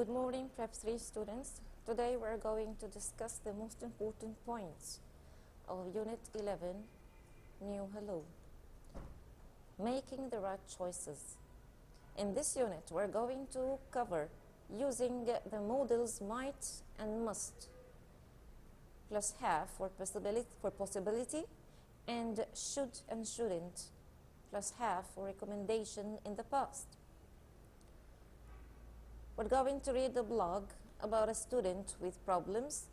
Good morning, Prep 3 students. Today we're going to discuss the most important points of Unit 11, New Hello. Making the right choices. In this unit, we're going to cover using the models might and must, plus have for possibility, and should and shouldn't, plus have for recommendation in the past. We're going to read a blog about a student with problems,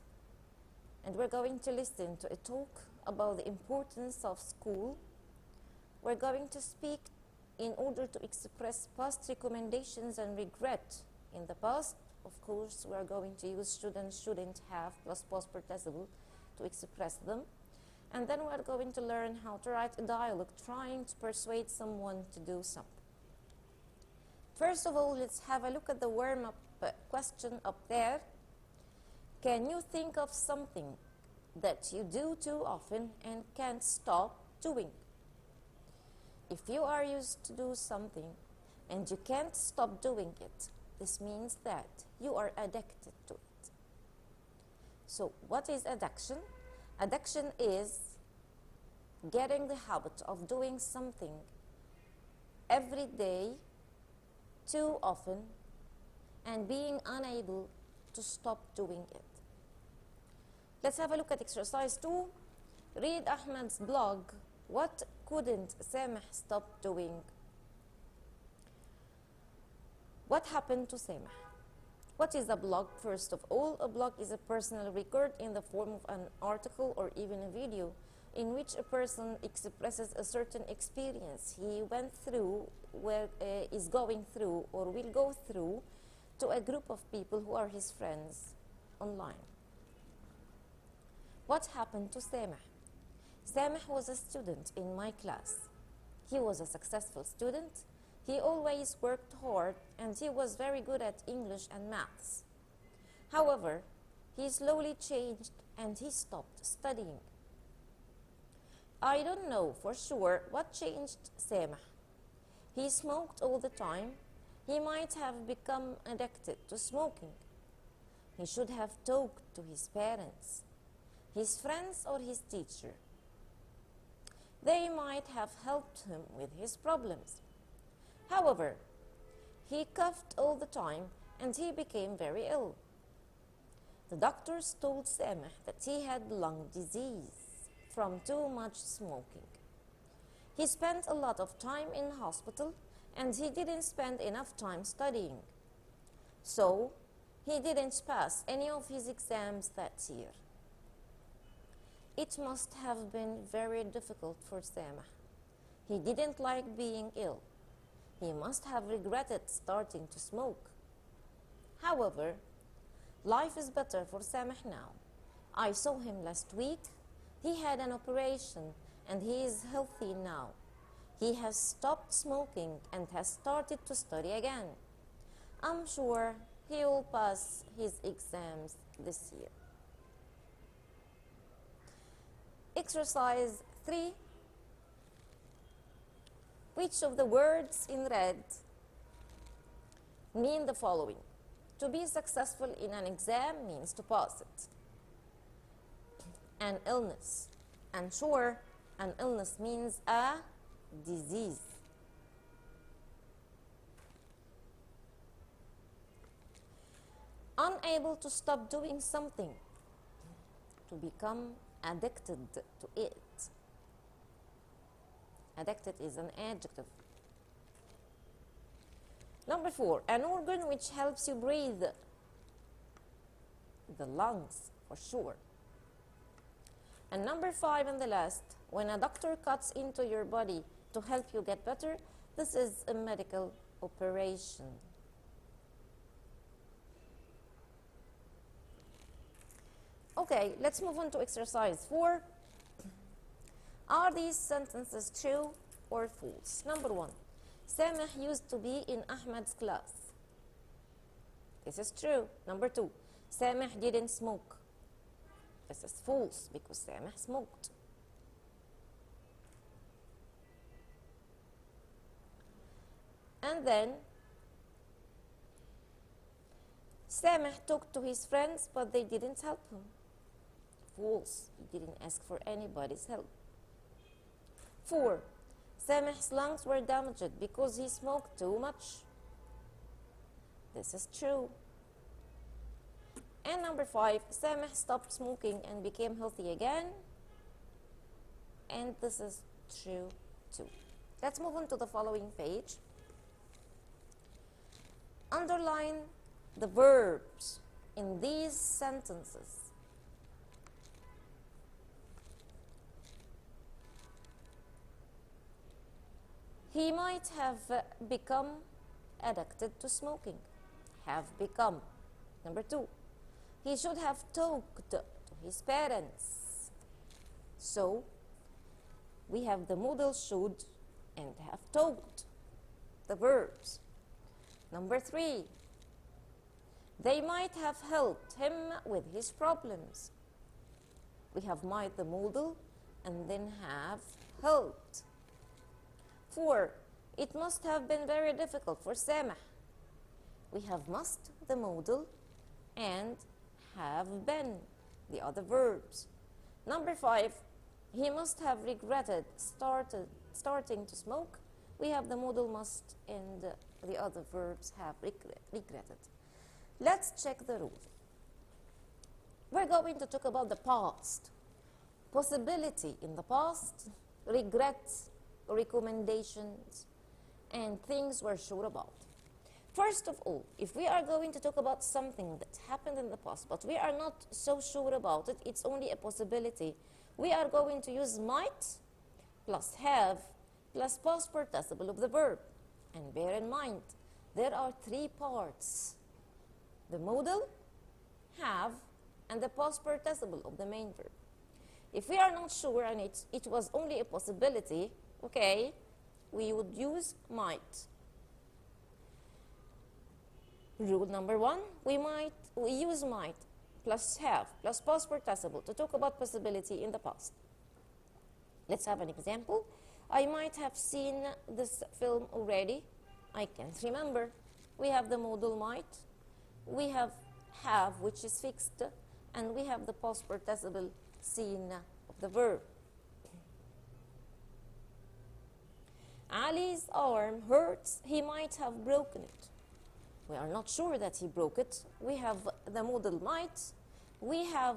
and we're going to listen to a talk about the importance of school. We're going to speak in order to express past recommendations and regret in the past. Of course, we're going to use should and shouldn't have plus past participle to express them. And then we're going to learn how to write a dialogue trying to persuade someone to do something. First of all, let's have a look at the warm-up question up there. Can you think of something that you do too often and can't stop doing? If you are used to do something and you can't stop doing it, this means that you are addicted to it. So what is addiction? Addiction is getting the habit of doing something every day too often and being unable to stop doing it. Let's have a look at exercise 2. Read Ahmed's blog, What Couldn't Sameh Stop Doing? What happened to Sameh? What is a blog? First of all, a blog is a personal record in the form of an article or even a video in which a person expresses a certain experience he went through, is going through, or will go through to a group of people who are his friends online. What happened to Sameh? Sameh was a student in my class. He was a successful student. He always worked hard and he was very good at English and maths. However, he slowly changed and he stopped studying. I don't know for sure what changed Sameh. He smoked all the time. He might have become addicted to smoking. He should have talked to his parents, his friends, or his teacher. They might have helped him with his problems. However, he coughed all the time and he became very ill. The doctors told Sameh that he had lung disease from too much smoking. He spent a lot of time in hospital and he didn't spend enough time studying. So, he didn't pass any of his exams that year. It must have been very difficult for Sameh. He didn't like being ill. He must have regretted starting to smoke. However, life is better for Sameh now. I saw him last week. He had an operation and he is healthy now. He has stopped smoking and has started to study again. I'm sure he will pass his exams this year. Exercise 3. Which of the words in red mean the following? To be successful in an exam means to pass it. An illness. And sure, an illness means a disease. Unable to stop doing something. To become addicted to it. Addicted is an adjective. Number 4, an organ which helps you breathe. The lungs, for sure. And number 5 and the last, when a doctor cuts into your body to help you get better, this is a medical operation. Okay, let's move on to exercise 4. Are these sentences true or false? Number 1, Sameh used to be in Ahmed's class. This is true. Number 2, Sameh didn't smoke. This is false because Sameh smoked. And then Sameh talked to his friends, but they didn't help him. False. He didn't ask for anybody's help. 4. Sameh's lungs were damaged because he smoked too much. This is true. And number 5, Sameh stopped smoking and became healthy again. And this is true too. Let's move on to the following page. Underline the verbs in these sentences. He might have become addicted to smoking. Have become. Number 2, he should have talked to his parents. So, we have the modal should and have talked, the verbs. Number 3, they might have helped him with his problems. We have might, the modal, and then have helped. 4, it must have been very difficult for Sameh. We have must, the modal, and have been, the other verbs. Number 5, he must have regretted starting to smoke. We have the modal must and the other verbs have regretted. Let's check the rule. We're going to talk about the past. Possibility in the past, regrets, recommendations, and things we're sure about. First of all, if we are going to talk about something that happened in the past, but we are not so sure about it, it's only a possibility, we are going to use might plus have plus past participle of the verb. And bear in mind, there are 3 parts: the modal, have, and the past participle of the main verb. If we are not sure and it was only a possibility, okay, we would use might. Rule number 1, we use might plus have plus past participle to talk about possibility in the past. Let's have an example. I might have seen this film already. I can't remember. We have the modal might. We have, which is fixed, and we have the past participle seen of the verb. Ali's arm hurts. He might have broken it. We are not sure that he broke it. We have the modal might. We have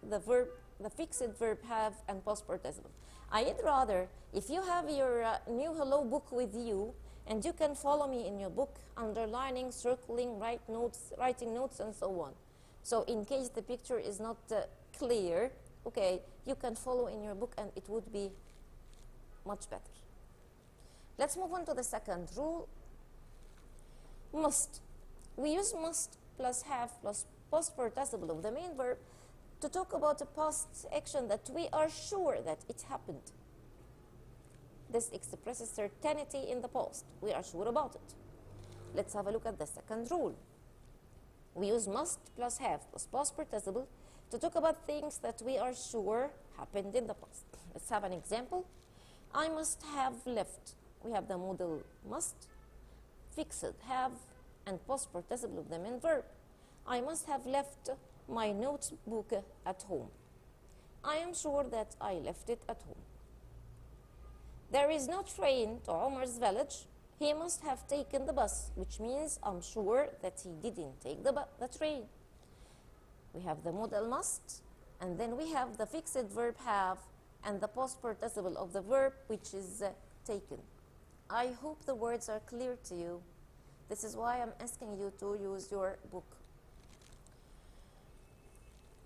the verb, the fixed verb have, and past participle. I'd rather, if you have your new Hello book with you, and you can follow me in your book, underlining, circling, writing notes, and so on. So in case the picture is not clear, okay, you can follow in your book, and it would be much better. Let's move on to the second rule. Must. We use must plus have plus past participle of the main verb to talk about a past action that we are sure that it happened. This expresses certainty in the past. We are sure about it. Let's have a look at the second rule. We use must plus have plus past participle to talk about things that we are sure happened in the past. Let's have an example. I must have left. We have the modal must, fixed have, and past participle of the main verb. I must have left my notebook at home. I am sure that I left it at home. There is no train to Omar's village. He must have taken the bus, which means I'm sure that he didn't take the train. We have the modal must, and then we have the fixed verb have and the past participle of the verb, which is taken. I hope the words are clear to you. This is why I'm asking you to use your book.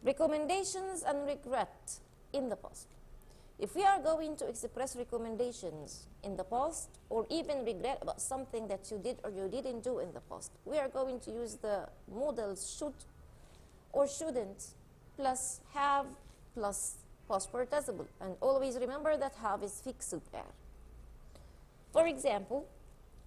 Recommendations and regret in the past. If we are going to express recommendations in the past, or even regret about something that you did or you didn't do in the past, we are going to use the modal should or shouldn't plus have plus past participle. And always remember that have is fixed there. For example,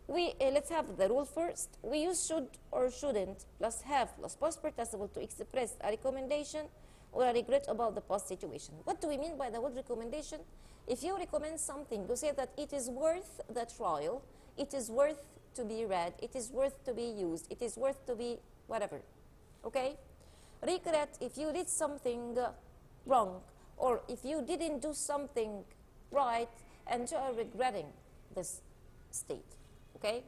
let's have the rule first. We use should or shouldn't plus have plus past participle to express a recommendation or a regret about the past situation. What do we mean by the word recommendation? If you recommend something, you say that it is worth the trial, it is worth to be read, it is worth to be used, it is worth to be whatever. Okay? Regret if you did something wrong, or if you didn't do something right and you are regretting this state. Okay?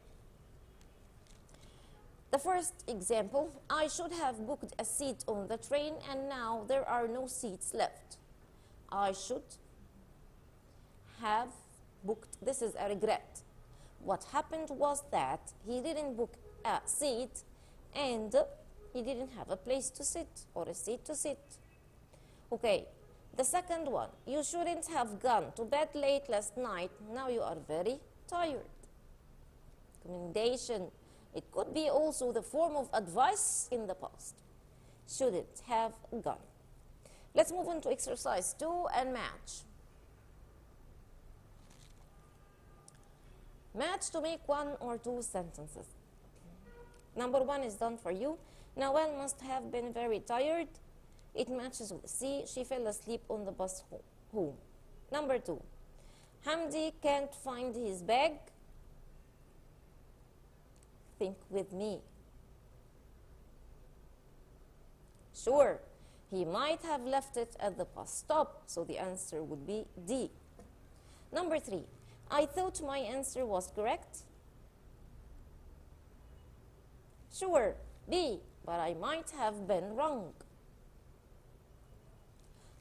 The first example, I should have booked a seat on the train and now there are no seats left. I should have booked, this is a regret. What happened was that he didn't book a seat and he didn't have a place to sit or a seat to sit. Okay, the second one, you shouldn't have gone to bed late last night. Now you are very tired. Commendation. It could be also the form of advice in the past. Shouldn't have gone. Let's move on to exercise 2 and match. Match to make 1 or 2 sentences. Number 1 is done for you. Nawal must have been very tired. It matches with C. She fell asleep on the bus home. Number 2. Hamdi can't find his bag. Think with me. Sure, he might have left it at the bus stop, so the answer would be D. Number 3. I thought my answer was correct. Sure, B, but I might have been wrong.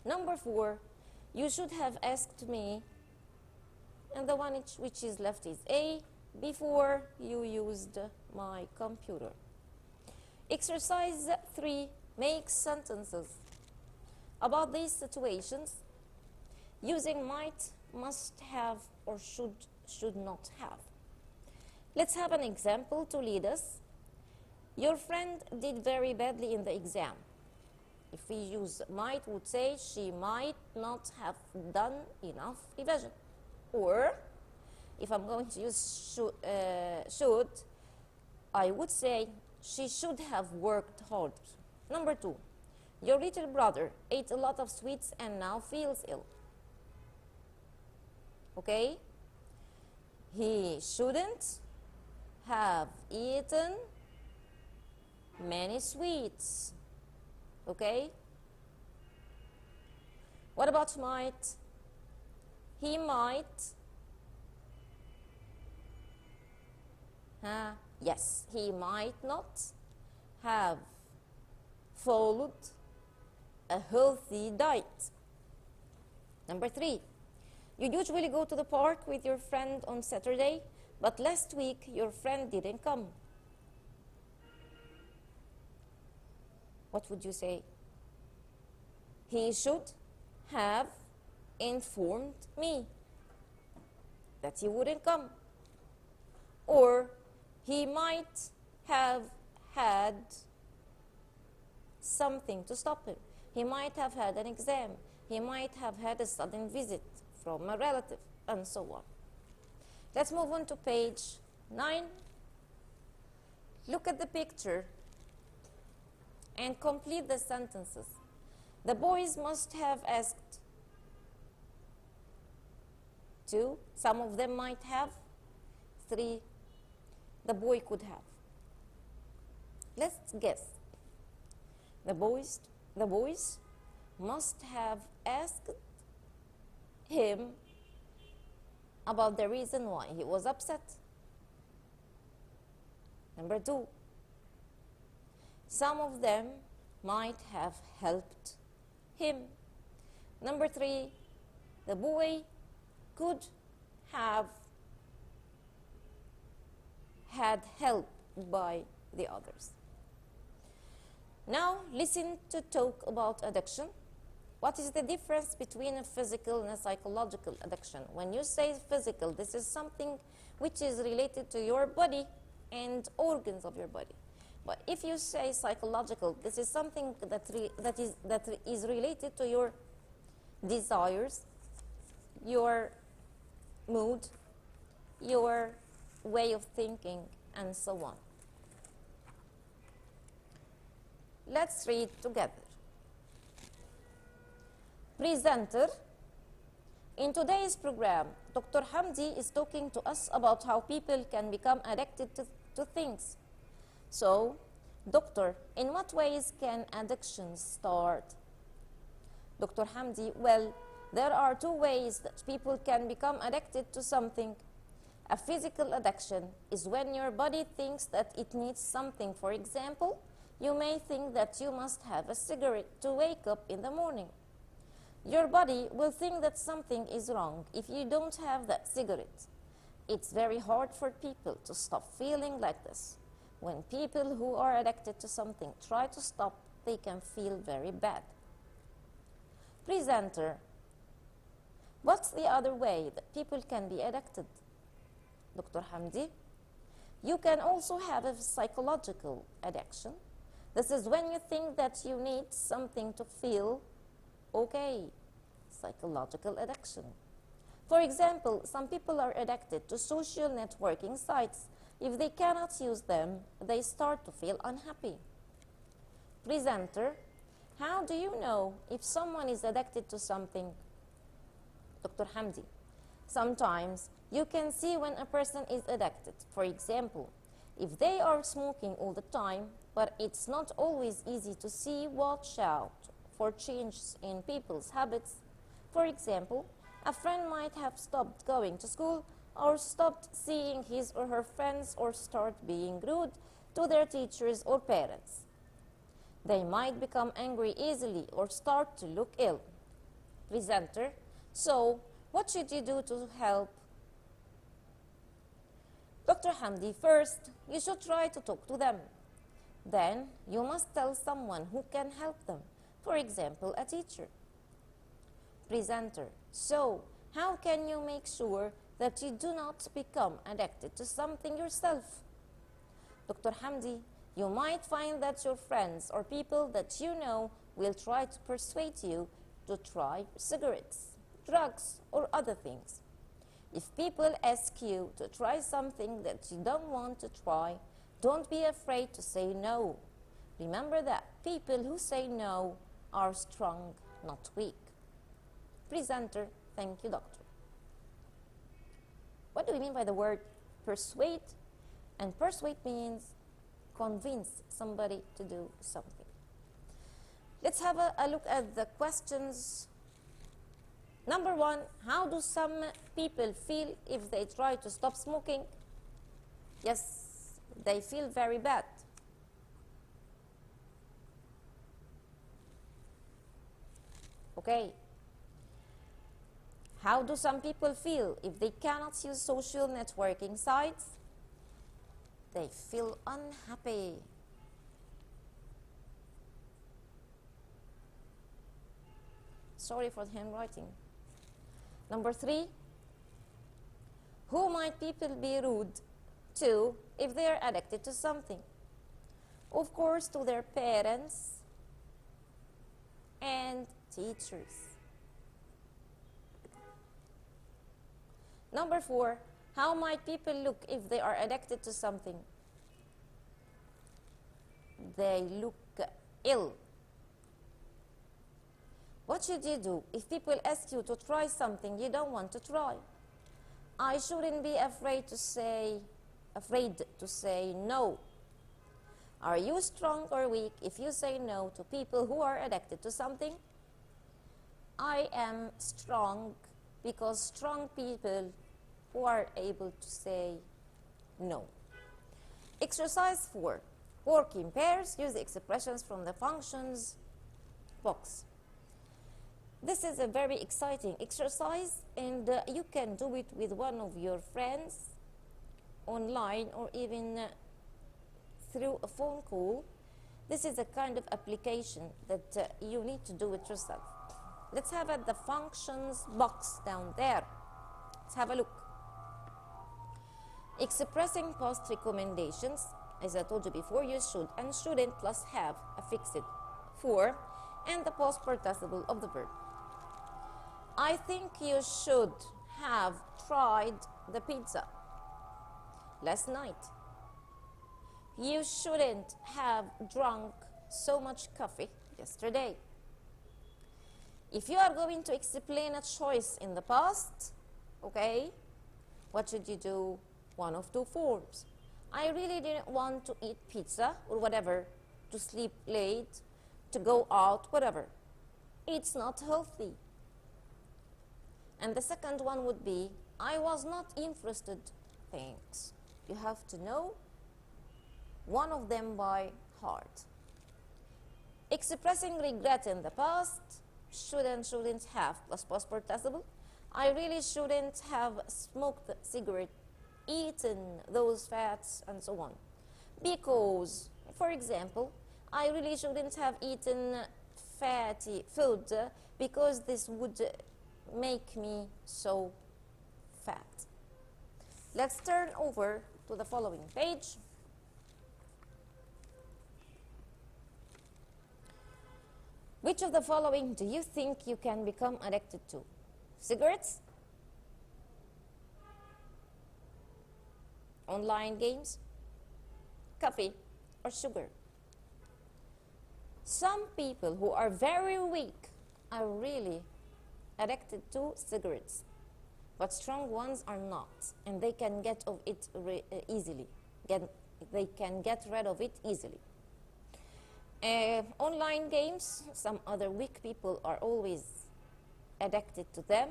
Number 4, you should have asked me, and the one which is left is A, before you used my computer. Exercise 3, make sentences about these situations using might, must have, or should not have. Let's have an example to lead us. Your friend did very badly in the exam. If we use might, would say she might not have done enough revision. Or if I'm going to use should, I would say she should have worked harder. Number 2, your little brother ate a lot of sweets and now feels ill. Okay? He shouldn't have eaten many sweets. Okay? What about might? He might. Yes, he might not have followed a healthy diet. Number 3, you usually go to the park with your friend on Saturday, but last week your friend didn't come. What would you say? He should have informed me that he wouldn't come. Or he might have had something to stop him. He might have had an exam. He might have had a sudden visit from a relative, and so on. Let's move on to page 9. Look at the picture and complete the sentences. The boys must have asked. 2, some of them might have. 3, the boy could have. Let's guess. The boys must have asked him about the reason why he was upset. Number 2, some of them might have helped him. Number 3, the boy could have had help by the others. Now listen to talk about addiction. What is the difference between a physical and a psychological addiction? When you say physical, this is something which is related to your body and organs of your body. But if you say psychological, this is something that is related to your desires, your mood, your way of thinking, and so on. Let's read together. Presenter. In today's program, Dr. Hamdi is talking to us about how people can become addicted to things. So, Doctor, in what ways can addictions start? Dr. Hamdi, well, there are two ways that people can become addicted to something. A physical addiction is when your body thinks that it needs something. For example, you may think that you must have a cigarette to wake up in the morning. Your body will think that something is wrong if you don't have that cigarette. It's very hard for people to stop feeling like this. When people who are addicted to something try to stop, they can feel very bad. Presenter, what's the other way that people can be addicted? Dr. Hamdi, you can also have a psychological addiction. This is when you think that you need something to feel okay. Psychological addiction. For example, some people are addicted to social networking sites. If they cannot use them, they start to feel unhappy. Presenter, how do you know if someone is addicted to something? Dr. Hamdi, sometimes you can see when a person is addicted. For example, if they are smoking all the time, but it's not always easy to see, watch out for changes in people's habits. For example, a friend might have stopped going to school or stopped seeing his or her friends or start being rude to their teachers or parents. They might become angry easily or start to look ill. Presenter, so what should you do to help? Dr. Hamdi, first, you should try to talk to them. Then, you must tell someone who can help them. For example, a teacher. Presenter, so how can you make sure that you do not become addicted to something yourself? Dr. Hamdi, you might find that your friends or people that you know will try to persuade you to try cigarettes, drugs, or other things. If people ask you to try something that you don't want to try, don't be afraid to say no. Remember that people who say no are strong, not weak. Presenter, thank you, doctor. What do we mean by the word persuade? And persuade means convince somebody to do something. Let's have a look at the questions. Number one, how do some people feel if they try to stop smoking? Yes, they feel very bad. Okay. How do some people feel if they cannot use social networking sites? They feel unhappy. Sorry for the handwriting. Number three, who might people be rude to if they are addicted to something? Of course, to their parents and teachers. Number four, how might people look if they are addicted to something? They look ill. What should you do if people ask you to try something you don't want to try? I shouldn't be afraid to say no. Are you strong or weak if you say no to people who are addicted to something? I am strong because strong people who are able to say no. Exercise 4. Work in pairs. Use the expressions from the functions box. This is a very exciting exercise, and you can do it with one of your friends online or even through a phone call. This is a kind of application that you need to do it yourself. Let's have the functions box down there. Let's have a look. Expressing past recommendations. As I told you before, you should and shouldn't plus have affixed for and the past participle of the verb. I think you should have tried the pizza last night. You shouldn't have drunk so much coffee yesterday. If you are going to explain a choice in the past, okay, what should you do? One of two forms. I really didn't want to eat pizza or whatever, to sleep late, to go out, whatever. It's not healthy. And the second one would be, I was not interested. Thanks. You have to know one of them by heart. Expressing regret in the past, shouldn't have, plus past participle. I really shouldn't have smoked the cigarette, eaten those fats, and so on. Because, for example, I really shouldn't have eaten fatty food because this would make me so fat. Let's turn over to the following page. Which of the following do you think you can become addicted to? Cigarettes? Online games? Coffee? Or sugar? Some people who are very weak are really addicted to cigarettes, but strong ones are not, and they can get of it easily. They can get rid of it easily. Online games, some other weak people are always addicted to them,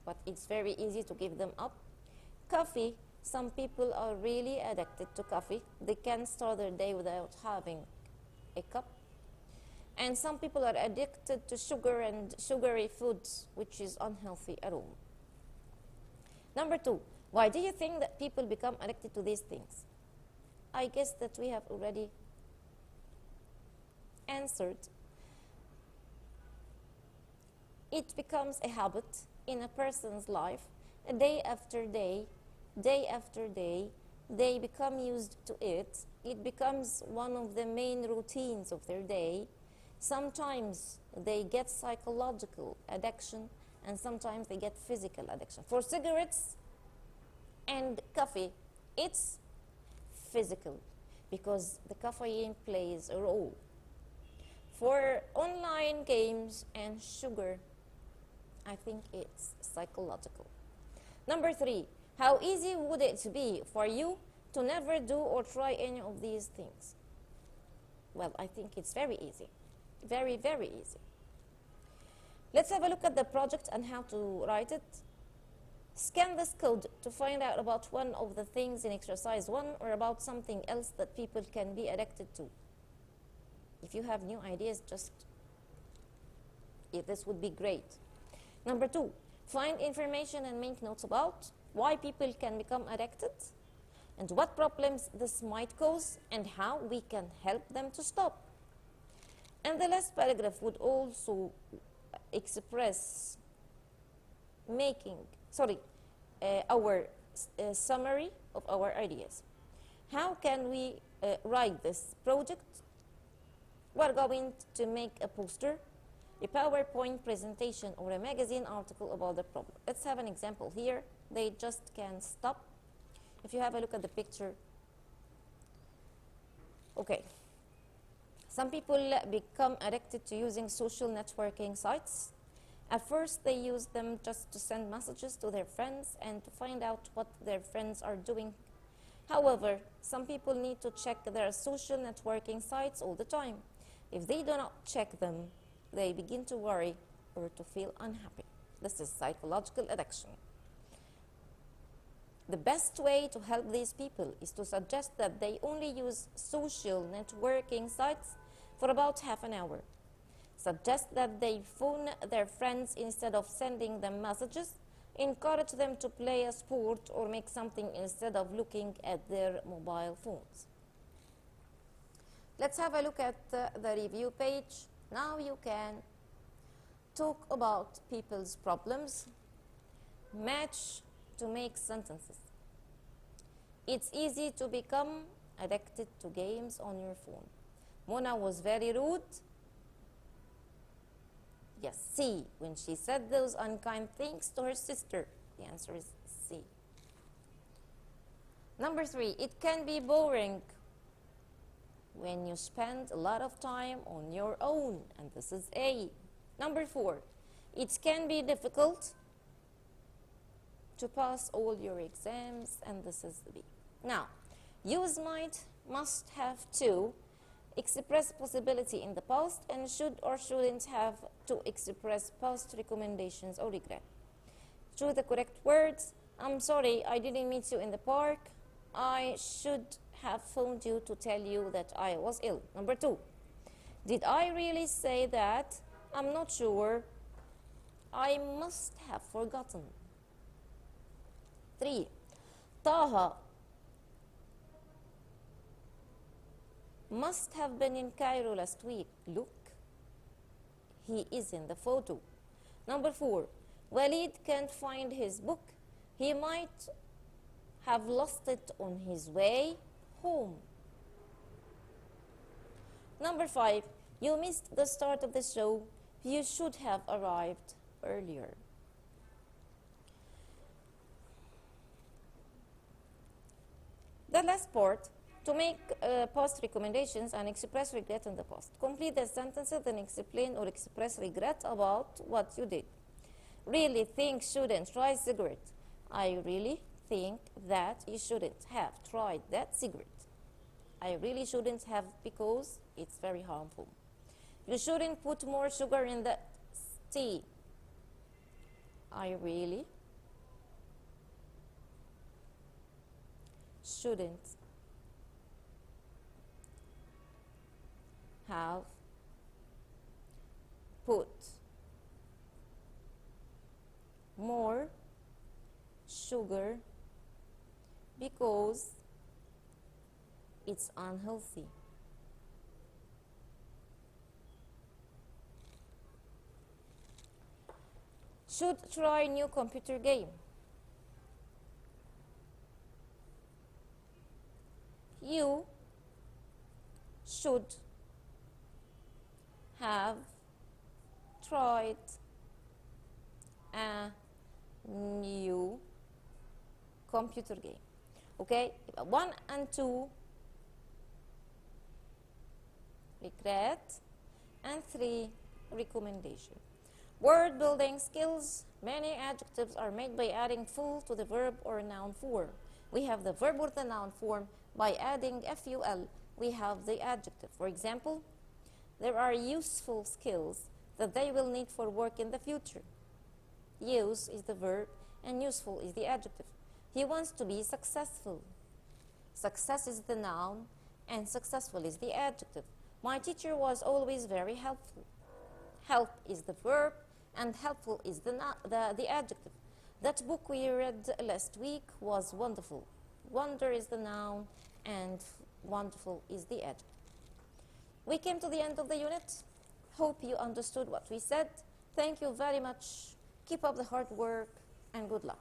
but it's very easy to give them up. Coffee, some people are really addicted to coffee. They can't start their day without having a cup. And some people are addicted to sugar and sugary foods, which is unhealthy at all. Number 2, why do you think that people become addicted to these things? I guess that we have already answered. It becomes a habit in a person's life, day after day, day after day. They become used to it. It becomes one of the main routines of their day. Sometimes they get psychological addiction, and sometimes they get physical addiction. For cigarettes and coffee, it's physical because the caffeine plays a role. For online games and sugar, I think it's psychological. Number 3, how easy would it be for you to never do or try any of these things? Well, I think it's very easy. Very, very easy. Let's have a look at the project and how to write it. Scan this code to find out about one of the things in exercise 1 or about something else that people can be addicted to. If you have new ideas, this would be great. Number 2, find information and make notes about why people can become addicted and what problems this might cause and how we can help them to stop. And the last paragraph would also express our summary of our ideas. How can we write this project? We're going to make a poster, a PowerPoint presentation, or a magazine article about the problem. Let's have an example here. They just can stop. If you have a look at the picture. Okay. Some people become addicted to using social networking sites. At first, they use them just to send messages to their friends and to find out what their friends are doing. However, some people need to check their social networking sites all the time. If they do not check them, they begin to worry or to feel unhappy. This is psychological addiction. The best way to help these people is to suggest that they only use social networking sites for about half an hour. Suggest that they phone their friends instead of sending them messages. Encourage them to play a sport or make something instead of looking at their mobile phones. Let's have a look at the review page. Now you can talk about people's problems, match to make sentences. It's easy to become addicted to games on your phone. Mona was very rude. Yes, C. When she said those unkind things to her sister. The answer is C. Number 3, it can be boring when you spend a lot of time on your own, and this is A. Number 4, it can be difficult to pass all your exams, and this is B. Now, use might, must have to, express possibility in the past and should or shouldn't have to express past recommendations or regret. Choose the correct words. I'm sorry, I didn't meet you in the park. I should have phoned you to tell you that I was ill. Number 2. Did I really say that? I'm not sure. I must have forgotten. 3. Taha must have been in Cairo last week. Look, he is in the photo. Number 4. Walid can't find his book. He might have lost it on his way home. Number 5. You missed the start of the show. You should have arrived earlier. The last part, to make past recommendations and express regret in the past. Complete the sentences and explain or express regret about what you did. Really think shouldn't try cigarette. I really think that you shouldn't have tried that cigarette. I really shouldn't have because it's very harmful. You shouldn't put more sugar in the tea. I really shouldn't have put more sugar because it's unhealthy. Should try new computer game. You should have tried a new computer game. Okay, 1 and 2, regret, and 3, recommendation. Word building skills. Many adjectives are made by adding full to the verb or noun form. We have the verb or the noun form. By adding ful, we have the adjective. For example, there are useful skills that they will need for work in the future. Use is the verb and useful is the adjective. He wants to be successful. Success is the noun and successful is the adjective. My teacher was always very helpful. Help is the verb and helpful is the adjective. That book we read last week was wonderful. Wonder is the noun and wonderful is the adjective. We came to the end of the unit. Hope you understood what we said. Thank you very much. Keep up the hard work and good luck.